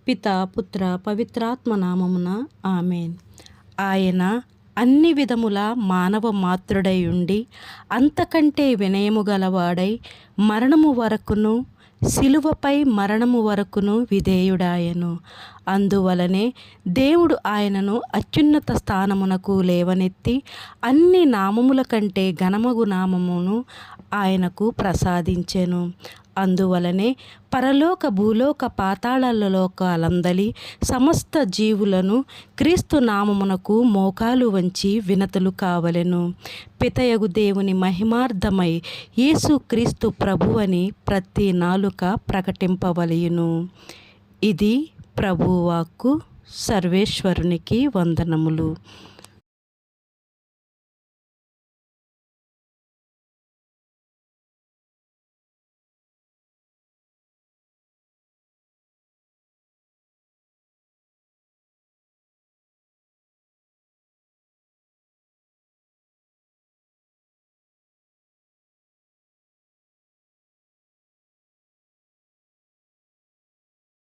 పిత పుత్ర పవిత్రాత్మ నామమున ఆమెన్. ఆయన అన్ని విధముల మానవ మాతృడై ఉండి అంతకంటే వినయము గలవాడై మరణము వరకును శిలువపై మరణము వరకును విధేయుడాయను. అందువలనే దేవుడు ఆయనను అత్యున్నత స్థానమునకు లేవనెత్తి అన్ని నామముల కంటే ఘనమగు నామమును ఆయనకు ప్రసాదించెను. అందువలనే పరలోక భూలోక పాతాళలోకాలందలి సమస్త జీవులను క్రీస్తు నామమునకు మోకాలు వంచి వినతులు కావలెను. పితయగు దేవుని మహిమార్థమై యేసు క్రీస్తు ప్రభువని ప్రతి నాలుక ప్రకటింపవలయును. ఇది ప్రభువాక్కు. సర్వేశ్వరునికి వందనములు.